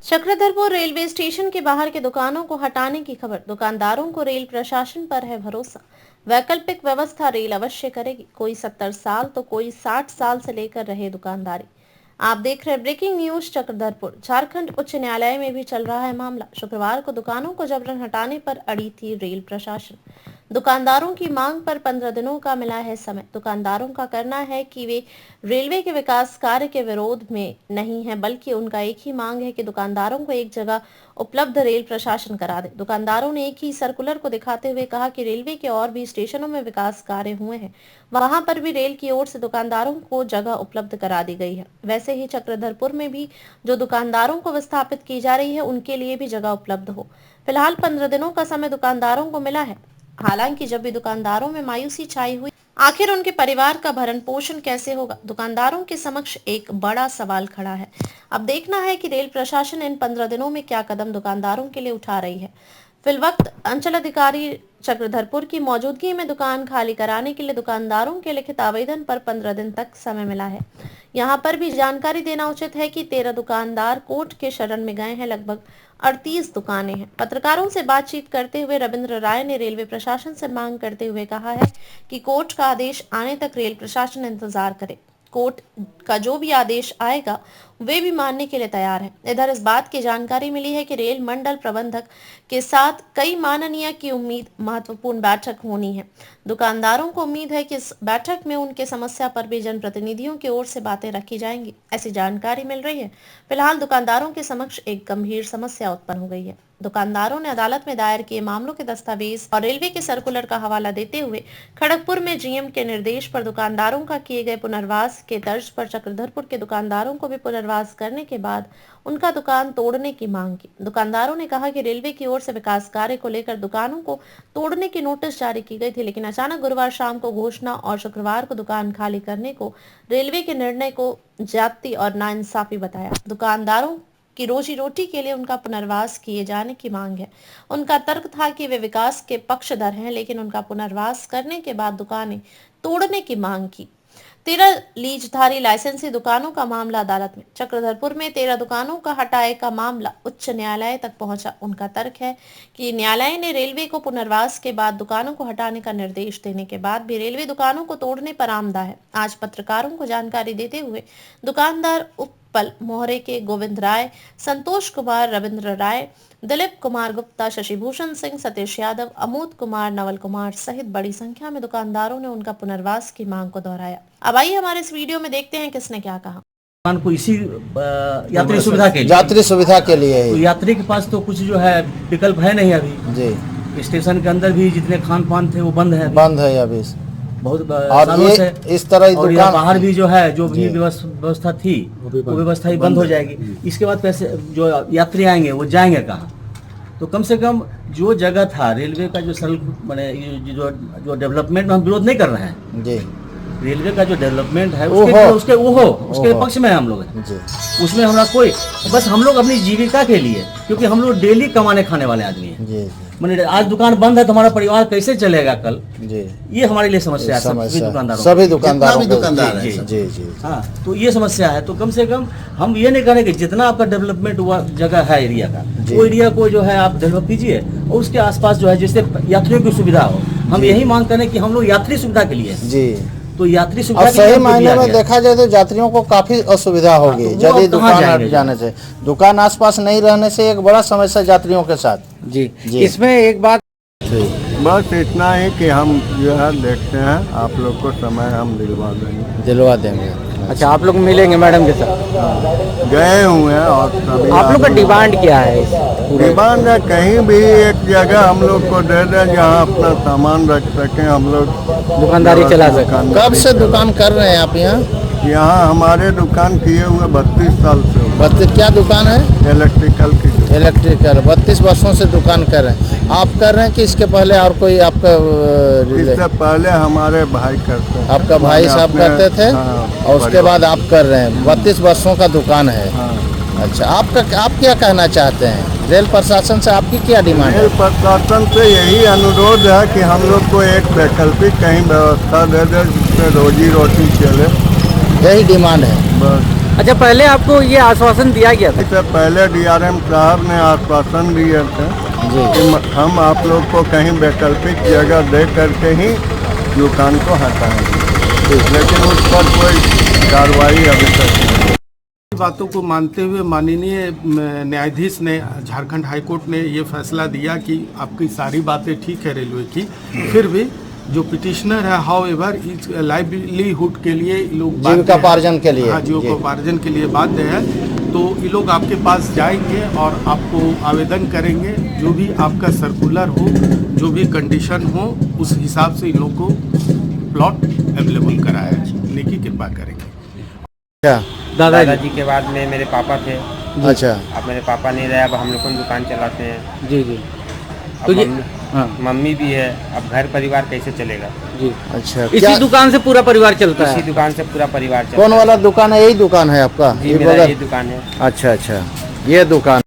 Chakradharpur railway station के बाहर के दुकानों को हटाने की खबर। दुकानदारों को रेल प्रशासन पर है भरोसा। वैकल्पिक व्यवस्था रेल अवश्य करेगी। कोई 70 साल तो कोई 60 साल से लेकर रहे दुकानदारी। आप देख रहे ब्रेकिंग न्यूज चक्रधरपुर। झारखंड उच्च न्यायालय में भी चल रहा है मामला। शुक्रवार को दुकानों को जबरन हटाने पर अड़ी थी रेल प्रशासन। दुकानदारों की मांग पर 15 दिनों का मिला है समय। दुकानदारों का कहना है कि वे रेलवे के विकास कार्य के विरोध में नहीं है, बल्कि उनका एक ही मांग है कि दुकानदारों को एक जगह उपलब्ध रेल प्रशासन करा दे। दुकानदारों ने एक ही सर्कुलर को दिखाते हुए कहा कि रेलवे के और भी स्टेशनों में विकास कार्य हुए हैं, वहां पर भी रेल की ओर से दुकानदारों को जगह उपलब्ध करा दी गई है। वैसे ही चक्रधरपुर में भी जो दुकानदारों को विस्थापित की जा रही है, उनके लिए भी जगह उपलब्ध हो। फिलहाल 15 दिनों का समय दुकानदारों को मिला है। हालांकि जब भी दुकानदारों में मायूसी छाई हुई, आखिर उनके परिवार का भरण पोषण कैसे होगा, दुकानदारों के समक्ष एक बड़ा सवाल खड़ा है। अब देखना है कि रेल प्रशासन इन 15 दिनों में क्या कदम दुकानदारों के लिए उठा रही है। फिलवक्त अंचल अधिकारी चक्रधरपुर की मौजूदगी में दुकान खाली कराने के लिए दुकानदारों के लिखित आवेदन पर 15 दिन तक समय मिला है। यहाँ पर भी जानकारी देना उचित है कि 13 दुकानदार कोर्ट के शरण में गए हैं। लगभग 38 दुकानें हैं। पत्रकारों से बातचीत करते हुए रविंद्र राय ने रेलवे प्रशासन से मांग करते हुए कहा है कि कोर्ट का आदेश आने तक रेल प्रशासन इंतजार करे। कोर्ट का जो भी आदेश आएगा वे भी मानने के लिए तैयार है। इधर इस बात की जानकारी मिली है कि रेल मंडल प्रबंधक के साथ कई माननीय की उम्मीद महत्वपूर्ण बैठक होनी है। दुकानदारों को उम्मीद है कि इस बैठक में उनके समस्या पर भी जनप्रतिनिधियों की ओर से बातें रखी जाएंगी, ऐसी जानकारी मिल रही है। फिलहाल दुकानदारों के समक्ष एक गंभीर समस्या उत्पन्न हो गई है। दुकानदारों ने अदालत में दायर किए मामलों के दस्तावेज और रेलवे के सर्कुलर का हवाला देते हुए खड़गपुर में जीएम के निर्देश पर दुकानदारों का किए गए पुनर्वास के तर्ज पर चक्रधरपुर के दुकानदारों को भी पुनर्वास करने के बाद उनका दुकान तोड़ने की मांग की। दुकानदारों ने कहा कि रेलवे की ओर से विकास कार्य को लेकर दुकानों को तोड़ने की नोटिस जारी की गई थी, लेकिन अचानक गुरुवार शाम को घोषणा और शुक्रवार को दुकान खाली करने को रेलवे के निर्णय को ज्यादती और नाइंसाफी बताया। दुकानदारों की रोजी रोटी के लिए उनका पुनर्वास किए जाने की मांग है। उनका तर्क था कि वे विकास के पक्षधर हैं, लेकिन उनका पुनर्वास करने के बाद दुकानें तोड़ने की मांग की। 13 लीजधारी लाइसेंसी दुकानों का मामला अदालत में। चक्रधरपुर में 13 दुकानों का हटाए का मामला उच्च न्यायालय तक पहुंचा। उनका तर्क है कि न्यायालय ने रेलवे को पुनर्वास के बाद दुकानों को हटाने का निर्देश देने के बाद भी रेलवे दुकानों को तोड़ने पर आमदा है। आज पत्रकारों को जानकारी देते हुए दुकानदार उत्पल मोहरे के गोविंद राय, संतोष कुमार, रविंद्र राय, दिलीप कुमार गुप्ता, शशिभूषण सिंह, सतीश यादव, अमोद कुमार, नवल कुमार सहित बड़ी संख्या में दुकानदारों ने उनका पुनर्वास की मांग को दोहराया। अब आइए हमारे इस वीडियो में देखते हैं किसने क्या कहा। दुकान को इसी यात्री सुविधा के लिए है। तो यात्री के पास तो कुछ जो है विकल्प है नहीं अभी जी। स्टेशन के अंदर भी जितने खान पान थे वो बंद है अभी बहुत और सालों से। इस तरह और दुकान बाहर भी जो है जो भी व्यवस्था थी वो व्यवस्था ही बंद हो जाएगी। इसके बाद पैसे जो यात्री आएंगे वो जाएंगे कहाँ? तो कम से कम जो जगह था रेलवे का जो सरल मैंने जो डेवलपमेंट में हम विरोध नहीं कर रहे हैं जी। रेलवे का जो डेवलपमेंट है उसके पक्ष में हम लोग हैं। उसमें हमारा कोई बस हम लोग अपनी जीविका के लिए, क्योंकि हम लोग डेली कमाने खाने वाले आदमी हैं। मैंने आज दुकान बंद है तो हमारा परिवार कैसे चलेगा कल जी। ये हमारे लिए समस्या है। सभी दुकानदार जी। हाँ, तो ये समस्या है। तो कम से कम हम ये नहीं करें कि जितना आपका डेवलपमेंट हुआ जगह है एरिया का, वो एरिया को जो है आप डेवलप कीजिए और उसके आसपास जो है जिससे यात्रियों की सुविधा हो। हम यही मांग करें कि हम लोग यात्री सुविधा के लिए जी। तो यात्री सुविधा सही मायने में देखा जाए तो यात्रियों को काफी असुविधा होगी यदि दुकान जाने से। दुकान आसपास नहीं रहने से एक बड़ा समस्या यात्रियों के साथ जी। इसमें एक बात बस इतना ही कि हम जो है देखते हैं, आप लोग को समय हम दिलवा देंगे। अच्छा, आप लोग मिलेंगे मैडम के साथ? गए हुए हैं। और आप लोग का डिमांड क्या है? डिमांड है कहीं भी एक जगह हम लोग को दे दें जहाँ अपना सामान रख सकें, हम लोग दुकानदारी चला सकें। कब से दुकान कर रहे हैं आप यहाँ? हमारे दुकान किए हुए 32 साल से। 32? क्या दुकान है? इलेक्ट्रिकल की। 32 वर्षों से दुकान कर रहे हैं। आप कर रहे हैं कि इसके पहले और कोई आपका? इससे पहले हमारे भाई करते हैं। आपका भाई साहब करते थे? हाँ, और उसके बाद आप कर रहे हैं। 32 वर्षों का दुकान है। हाँ। अच्छा, आप क्या कहना चाहते हैं? रेल प्रशासन से आपकी क्या डिमांड है? रेल प्रशासन से यही अनुरोध है कि हम लोग को एक वैकल्पिक कहीं व्यवस्था दे दे जिससे रोजी रोटी चले। यही डिमांड है बस। अच्छा, पहले आपको ये आश्वासन दिया गया था? इससे पहले डीआरएम साहब ने आश्वासन दिए थे कि हम आप लोग को कहीं वैकल्पिक जगह दे करके ही दुकान को हटाएंगे, लेकिन उस पर कोई कार्रवाई अभी तक नहीं। बातों को मानते हुए माननीय न्यायाधीश ने, झारखंड हाईकोर्ट ने ये फैसला दिया कि आपकी सारी बातें ठीक है रेलवे की, फिर भी जो पिटिशनर है हाउ एवर इस लाइवलीहुड के लिए लोग जीविकोपार्जन के लिए, हाँ, जीविकोपार्जन के लिए बाध्य है, तो ये लोग आपके पास जाएंगे और आपको आवेदन करेंगे, जो भी आपका सर्कुलर हो, जो भी कंडीशन हो, उस हिसाब से इन लोग को प्लॉट अवेलेबल कराने की कृपा करेंगे। क्या दादाजी के बाद में मेरे पापा थे। अच्छा, अब मेरे पापा नहीं रहे, अब हम लोग दुकान चलाते हैं। जी जी। अब तो ये मम्मी भी है, अब घर परिवार कैसे चलेगा जी। अच्छा, इसी दुकान से पूरा परिवार चलता इसी है? दुकान से पूरा परिवार चलता कौन वाला दुकान है? यही दुकान है आपका? जी, मेरा ये दुकान है। अच्छा अच्छा, ये दुकान।